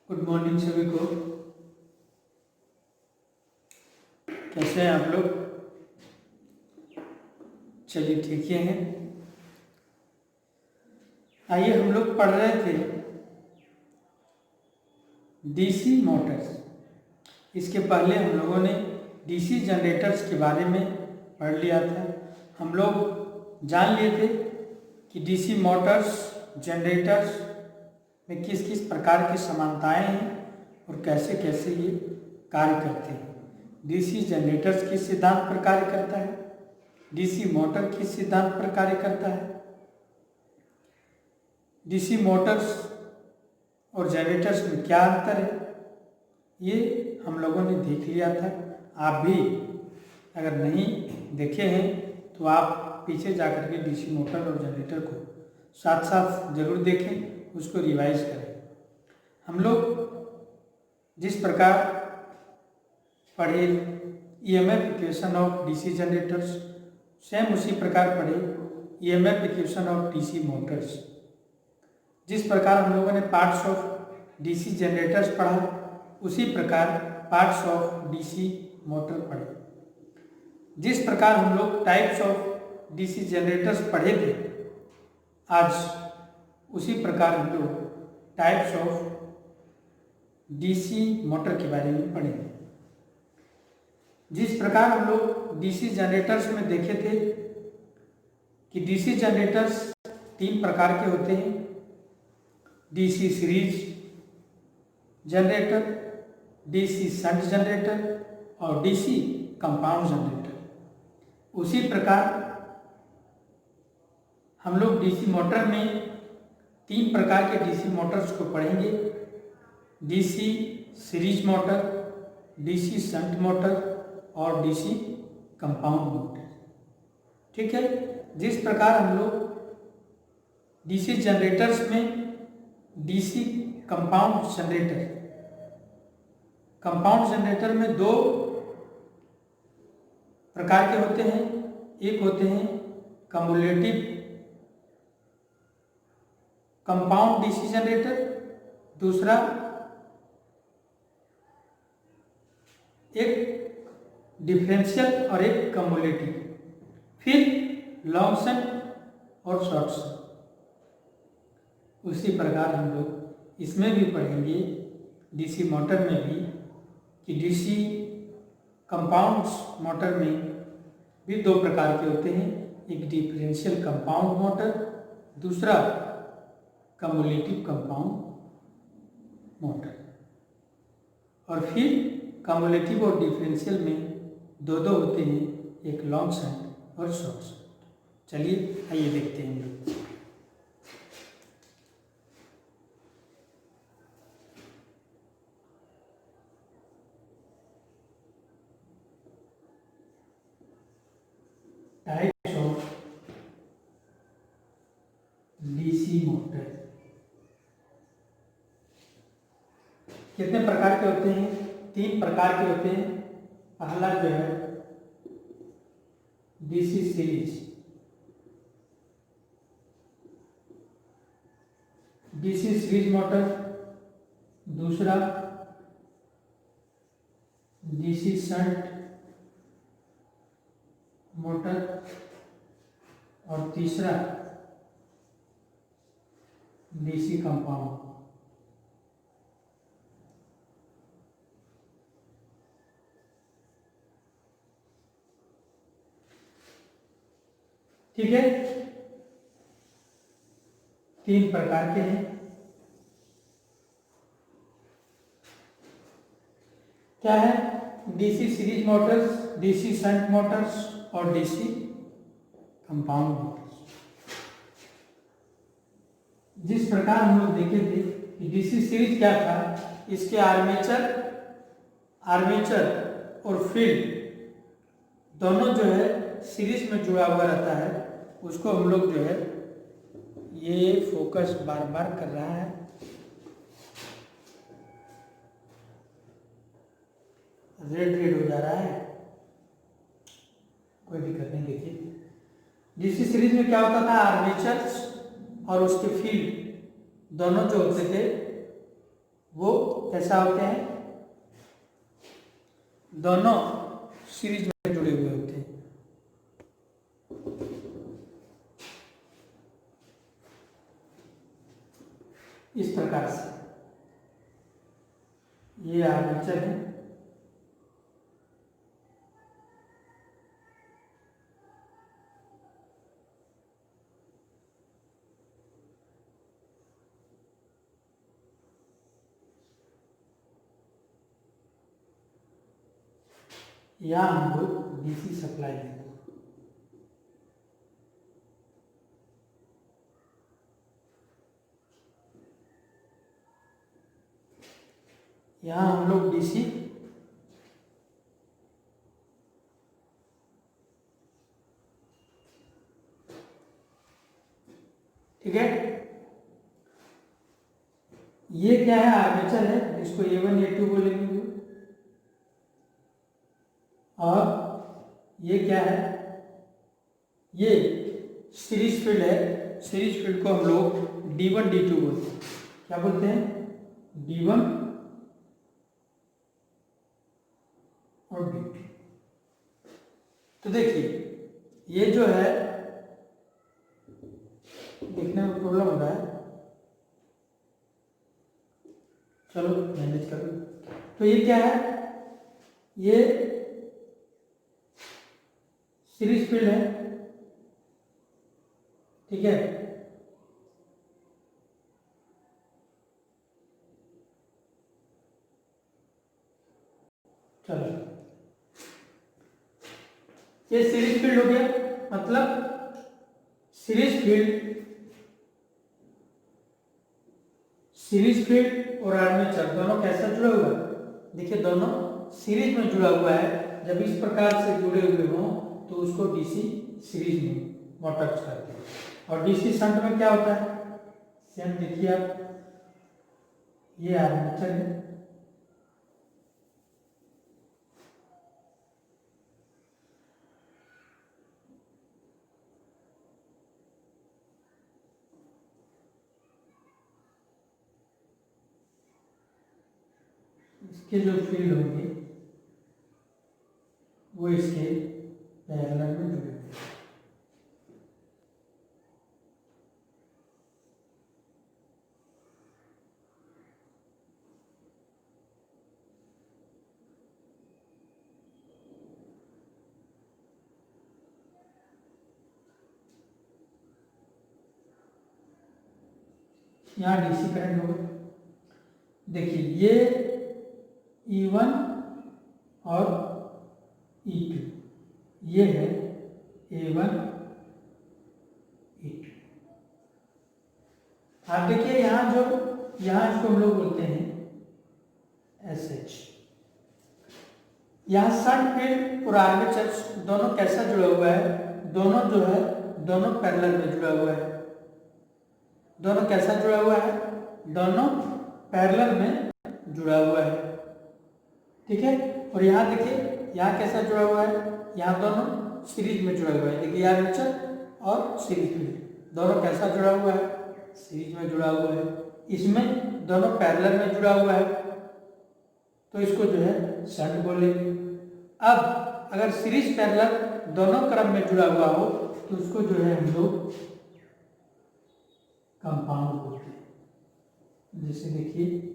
Good morning सभी को। कैसे हैं आप लोग? चलिए ठीक ही हैं। आइए, हम लोग पढ़ रहे थे डीसी मोटर्स। इसके पहले हम लोगों ने डीसी जनरेटर्स के बारे में पढ़ लिया था। हम लोग जान लिए थे कि डीसी मोटर्स जनरेटर्स में किस किस प्रकार की समानताएं हैं और कैसे कैसे ये कार्य करते हैं। डीसी जनरेटर्स किस सिद्धांत पर कार्य करता है, डीसी मोटर किस सिद्धांत पर कार्य करता है, डीसी मोटर्स और जनरेटर्स में क्या अंतर है, ये हम लोगों ने देख लिया था। आप भी अगर नहीं देखे हैं तो आप पीछे जाकर के डीसी मोटर और जनरेटर को साथ साथ जरूर देखें, उसको रिवाइज करें। हम लोग जिस प्रकार पढ़े EMF equation of DC generators, same उसी प्रकार पढ़े EMF equation of DC Motors. जिस प्रकार हम लोगों ने पार्ट्स ऑफ डीसी जनरेटर्स पढ़ा, उसी प्रकार पार्ट्स ऑफ डीसी मोटर पढ़े। जिस प्रकार हम लोग टाइप्स ऑफ डीसी जनरेटर्स पढ़े थे, आज उसी प्रकार हम लोग टाइप्स ऑफ डीसी मोटर के बारे में पढ़ेंगे। जिस प्रकार हम लोग डीसी जनरेटर्स में देखे थे कि डीसी जनरेटर्स 3 प्रकार के होते हैं, DC series generator, DC shunt generator और डीसी कंपाउंड जनरेटर। उसी प्रकार हम लोग डीसी मोटर में 3 प्रकार के डीसी मोटर्स को पढ़ेंगे, DC series motor, DC shunt motor और डीसी कंपाउंड मोटर। ठीक है। जिस प्रकार हम लोग डीसी जनरेटर्स में डीसी कंपाउंड जनरेटर में 2 प्रकार के होते हैं। एक होते हैं कम्युलेटिव कंपाउंड डीसी जनरेटर, दूसरा एक डिफरेंशियल और एक कम्युलेटिव, फिर लॉन्ग शंट और शॉर्ट शंट। उसी प्रकार हम लोग इसमें भी पढ़ेंगे डीसी मोटर में भी कि डीसी कंपाउंड मोटर में भी 2 प्रकार के होते हैं, एक डिफरेंशियल कंपाउंड मोटर, दूसरा कम्युलेटिव कंपाउंड मोटर। और फिर कम्युलेटिव और डिफरेंशियल में 2 होते हैं, एक लॉन्ग शंट और शॉर्ट शंट। चलिए आइए देखते हैं हम लोग। टाइप्स ऑफ डीसी मोटर कितने प्रकार के होते हैं? 3 प्रकार के होते हैं। पहला जो है DC series, DC series motor, दूसरा डीसी शंट मोटर और तीसरा डीसी कंपाउंड। ठीक है। 3 प्रकार के हैं। क्या है? DC series Motors, DC shunt Motors और डीसी कंपाउंड मोटर्स। जिस प्रकार हम लोग देखे थे कि डीसी सीरीज क्या था, इसके आर्मेचर और फील्ड दोनों जो है सीरीज में जुड़ा हुआ रहता है। उसको हम लोग जो है, ये फोकस बार बार कर रहा है, रेड हो जा रहा है, कोई दिक्कत नहीं। देखिए डीसी सीरीज में क्या होता था, आर्मेचर और उसके फील्ड दोनों जो होते थे वो कैसा होते हैं, दोनों सीरीज में जुड़े हुए होते हैं। इस प्रकार से ये आर्मेचर है, यहाँ हम लोग डीसी सप्लाई लेते हैं। यहाँ हम लोग डीसी ठीक है। ये क्या है, आर्मेचर है, इसको A1 A2 बोलेंगे। और ये क्या है, ये सीरीज फील्ड है। सीरीज फील्ड को हम लोग D1 D2 बोलते हैं। क्या बोलते हैं, D1 और D2। तो देखिए ये जो है, देखने में प्रॉब्लम हो रहा है, चलो मैनेज करो। तो ये क्या है, ये सीरीज फील्ड है, ठीक है। चलो ये सीरीज फील्ड हो गया, मतलब सीरीज फील्ड और आर्मेचर दोनों कैसा जुड़ा हुआ है, देखिए दोनों सीरीज में जुड़ा हुआ है। जब इस प्रकार से जुड़े हुए हों तो उसको डीसी सीरीज में मोटर्स कहते हैं। और डीसी शंट में क्या होता है, सेम देखिए आप, ये आर्मेचर है, इसके जो फील्ड होंगे वो इसके पैरेलल में जुड़े हुए हैं। यहाँ डीसी करंट होगा, देखिए ये E1 और E2, ये है A1 E2। आप देखिए यहाँ इसको हम लोग बोलते हैं SH। यहाँ शंट फील्ड और आर्मेचर दोनों कैसा जुड़ा हुआ है, दोनों जो है दोनों पैरेलल में जुड़ा हुआ है। दोनों कैसा जुड़ा हुआ है, दोनों पैरेलल में जुड़ा हुआ है, ठीक है। और यहाँ देखिए यहाँ कैसा जुड़ा हुआ है, यहाँ दोनों सीरीज में जुड़ा हुआ है। देखिए आर्मेचर और सीरीज में दोनों कैसा जुड़ा हुआ है, सीरीज में जुड़ा हुआ है। इसमें दोनों पैरेलल में जुड़ा हुआ है, तो इसको जो है शंट बोलेंगे। अब अगर सीरीज पैरेलल दोनों क्रम में जुड़ा हुआ हो तो उसको जो है हम लोग कंपाउंड बोलते हैं। जैसे देखिए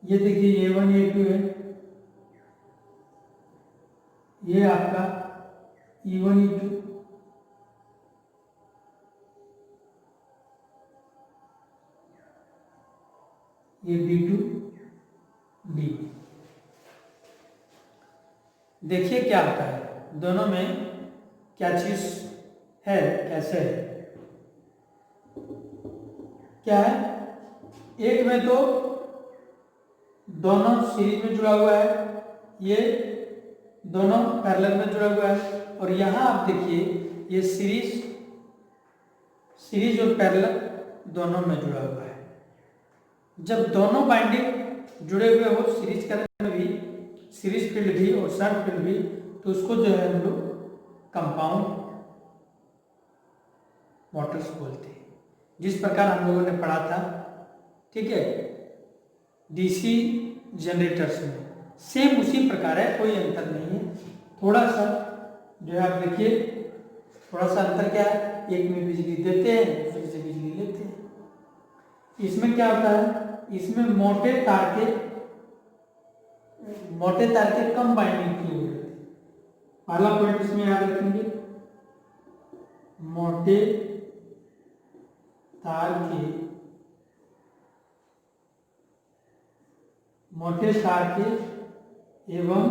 ये देखिए A1 A2 है, ये आपका E1 E2, ये D2 D। देखिए क्या होता है, दोनों में क्या चीज है, कैसे है, क्या है, एक में तो दोनों सीरीज में जुड़ा हुआ है, ये दोनों पैरेलल में जुड़ा हुआ है। और यहाँ आप देखिए ये सीरीज और पैरेलल दोनों में जुड़ा हुआ है। जब दोनों बाइंडिंग जुड़े हुए हो, सीरीज करंट में भी, सीरीज फील्ड भी और शंट फील्ड भी, तो उसको जो है हम लोग कंपाउंड मोटर्स बोलते हैं। जिस प्रकार हम लोगों ने पढ़ा था, ठीक है, डीसी जनरेटर्स में, सेम उसी प्रकार है, कोई अंतर नहीं है। थोड़ा सा जो है आप देखिए, थोड़ा सा अंतर क्या है, एक में बिजली देते हैं, दूसरे से बिजली लेते हैं। इसमें क्या होता है, इसमें मोटे तार के कम बाइंडिंग की हुई होती है। पहला पॉइंट इसमें याद रखेंगे, मोटे तार के एवं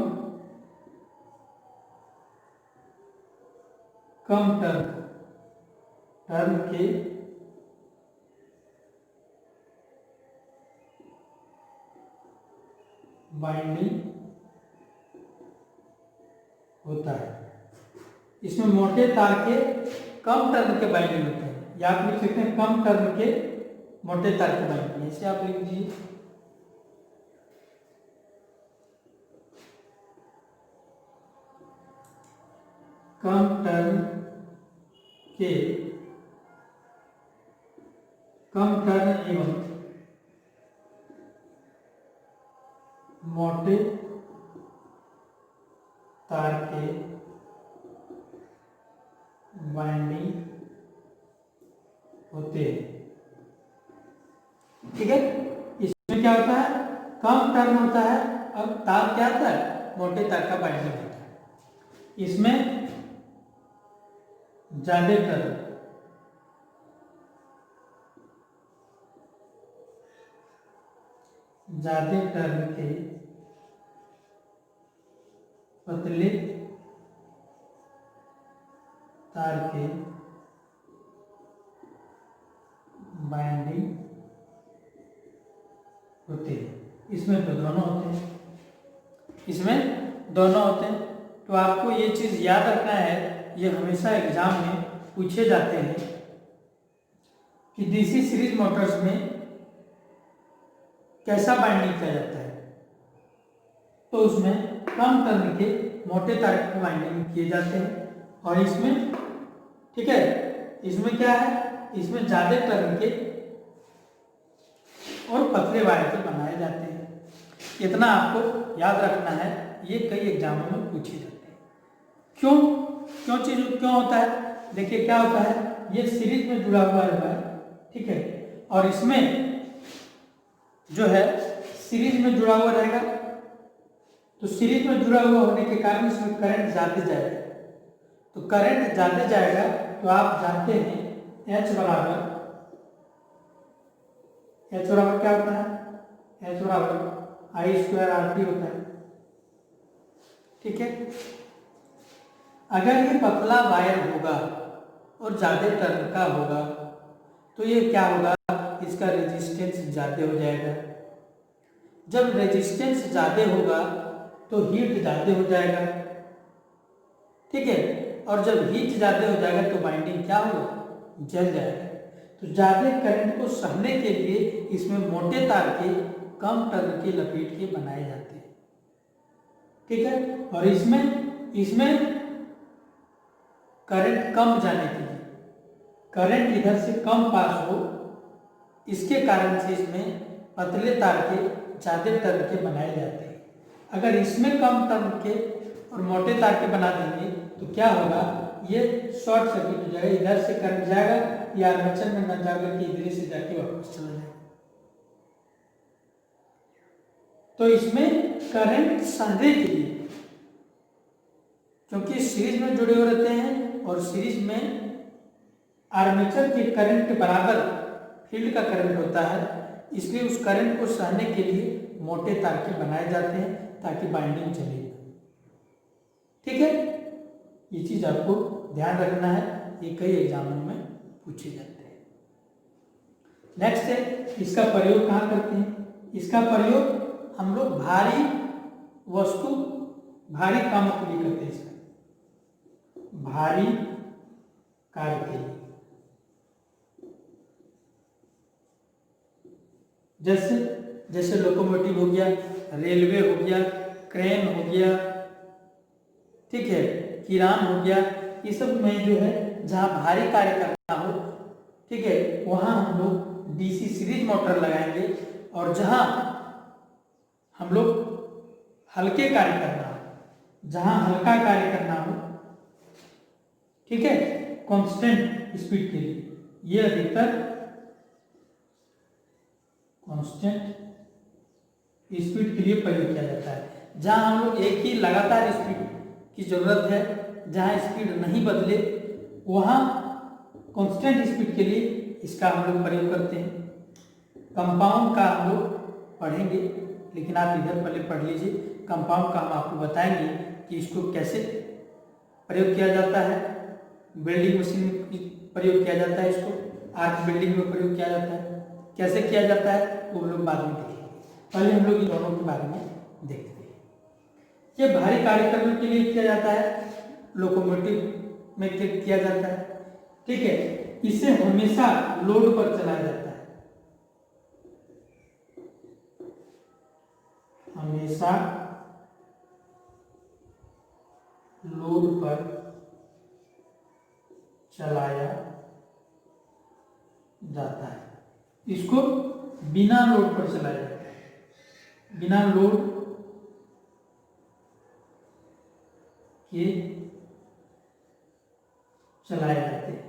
कम टर्न के बाइंडिंग होता है। इसमें मोटे तार के कम टर्न के बाइंडिंग होते हैं, या आप लिख सकते हैं कम टर्न के मोटे तार के बाइंडिंग, ऐसे आप लिख दीजिए। कम टर्न एवं मोटे तार के बाइंडिंग होते हैं, ठीक है। इसमें क्या होता है, कम टर्न होता है, अब तार क्या होता है, मोटे तार का बाइंडिंग होता है। इसमें ज्यादा टर्न के पतले तार के बाइंडिंग होते हैं। इसमें तो दोनों होते हैं, तो आपको ये चीज याद रखना है, ये हमेशा एग्जाम में पूछे जाते हैं कि डीसी सीरीज मोटर्स में कैसा बाइंडिंग किया जाता है। तो उसमें कम टर्न के मोटे तार की बाइंडिंग किए जाते हैं, और इसमें, ठीक है, इसमें क्या है, इसमें ज्यादा टर्न के और पतले वायर के बनाए जाते हैं। इतना आपको याद रखना है, ये कई एग्जामों में पूछे जाते हैं। क्यों होता है, देखिए क्या होता है, ये सीरीज में जुड़ा हुआ है, ठीक है, और इसमें जो है सीरीज में जुड़ा हुआ रहेगा, तो सीरीज में जुड़ा हुआ होने के कारण इसमें करंट ज्यादा जाएगा। तो करंट ज्यादा जाएगा, तो आप जानते हैं H बराबर क्या होता है, H बराबर I²RT होता है, ठीक है। अगर ये पतला वायर होगा और ज्यादा टर्न का होगा, तो ये क्या होगा, इसका रेजिस्टेंस ज्यादा हो जाएगा। जब रेजिस्टेंस ज्यादा होगा तो हीट ज्यादा हो जाएगा, ठीक है, और जब हीट ज्यादा हो जाएगा तो बाइंडिंग क्या होगा, जल जाएगा। तो ज्यादा करंट को सहने के लिए इसमें मोटे तार के कम टर्न के लपेट के बनाए जाते हैं, ठीक है। और इसमें करंट कम जाने के लिए, करंट इधर से कम पास हो, इसके कारण से इसमें पतले तार के ज्यादा टर्न के बनाए जाते हैं। अगर इसमें कम टर्न के और मोटे तार के बना देंगे तो क्या होगा, ये शॉर्ट सर्किट हो जाएगा, इधर से करंट जाएगा, ये आर्मेचर में न जाकर के इधर से जाके वापस चला जाएगा। तो इसमें करंट सहने के लिए, क्योंकि सीरीज में जुड़े हुए रहते हैं और सीरीज में आर्मेचर के करंट के बराबर फील्ड का करंट होता है, इसलिए उस करंट को सहने के लिए मोटे तार के बनाए जाते हैं ताकि बाइंडिंग चले, ठीक है। ये चीज आपको ध्यान रखना है, ये कई एग्जामों में पूछे जाते हैं। नेक्स्ट है, इसका प्रयोग कहाँ करते हैं, इसका प्रयोग हम लोग भारी वस्तु भारी कामों के लिए करते हैं इसका, भारी कार्य के लिए। जैसे जैसे लोकोमोटिव हो गया, रेलवे हो गया, क्रेन हो गया, ठीक है, किरान हो गया, ये सब में जो है जहाँ भारी कार्य करना हो, ठीक है, वहाँ हम लोग डीसी सीरीज मोटर लगाएंगे। और जहाँ हम लोग हल्के कार्य करना हो, जहाँ हल्का कार्य करना हो, ठीक है, कांस्टेंट स्पीड के लिए ये अधिकतर कांस्टेंट स्पीड के लिए प्रयोग किया जाता है। जहाँ हम लोग एक ही लगातार स्पीड की जरूरत है, जहाँ स्पीड नहीं बदले, वहाँ कांस्टेंट स्पीड के लिए इसका हम लोग प्रयोग करते हैं। कंपाउंड का हम लोग पढ़ेंगे, लेकिन आप इधर पहले पढ़ लीजिए। कंपाउंड का हम आपको बताएंगे कि इसको कैसे प्रयोग किया जाता है। बिल्डिंग मशीन में प्रयोग किया जाता है, इसको आर्क बिल्डिंग में प्रयोग किया जाता है। कैसे किया जाता है वो हम लोग बाद में देखेंगे, पहले हम लोग इन दोनों के बारे में देखते हैं। ये भारी कार्य करने के लिए किया जाता है, लोकोमोटिव में किया जाता है, ठीक है। इसे हमेशा लोड पर चलाया जाता है, हमेशा लोड पर चलाया जाता है। इसको बिना लोड पर चलाया जाता है, बिना लोड के चलाए जाते हैं।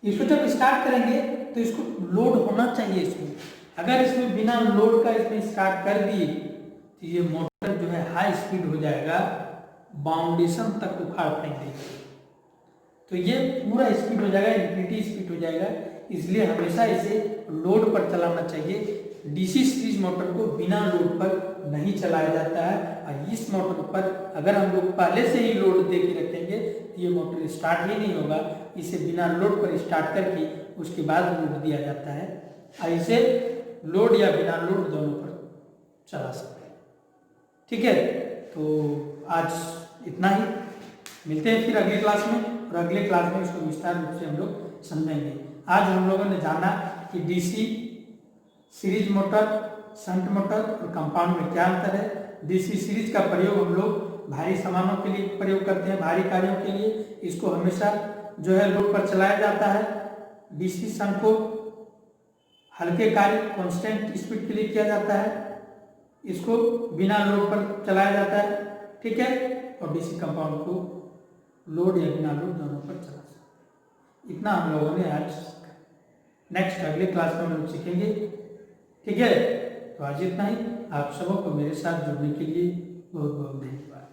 इसको जब स्टार्ट करेंगे तो इसको लोड होना चाहिए इसमें। अगर इसमें बिना लोड का इसमें स्टार्ट कर दिए तो ये मोटर जो है हाई स्पीड हो जाएगा, बाउंडेशन तक उखाड़ फेंक देगी, तो ये पूरा स्पीड हो जाएगा, इन्फिनिटी स्पीड हो जाएगा। इसलिए हमेशा इसे लोड पर चलाना चाहिए। डीसी सीरीज मोटर को बिना लोड पर नहीं चलाया जाता है। और इस मोटर पर अगर हम लोग पहले से ही लोड दे के रखेंगे तो ये मोटर स्टार्ट ही नहीं होगा। इसे बिना लोड पर स्टार्ट करके उसके बाद लोड दिया जाता है, और इसे लोड या बिना लोड दोनों पर चला सकते हैं, ठीक है। तो आज इतना ही, मिलते हैं फिर अगले क्लास में, और अगले क्लास में इसको विस्तार रूप से हम लोग समझेंगे। आज हम लोगों ने जाना कि DC series motor, shunt motor और कंपाउंड में क्या अंतर है। डीसी सीरीज का प्रयोग हम लोग भारी सामानों के लिए प्रयोग करते हैं, भारी कार्यों के लिए। इसको हमेशा जो है लोड पर चलाया जाता है। डीसी शंट को हल्के कार्य कांस्टेंट स्पीड के लिए किया जाता है, इसको बिना लोड पर चलाया जाता है, ठीक है। और डीसी कंपाउंड को लोड या बिना लोड दोनों पर चला सकते हैं। इतना हम लोगों ने आज सीखा। नेक्स्ट अगले क्लास में हम लोग सीखेंगे, ठीक है। तो आज इतना ही। आप सबों को मेरे साथ जुड़ने के लिए बहुत बहुत धन्यवाद।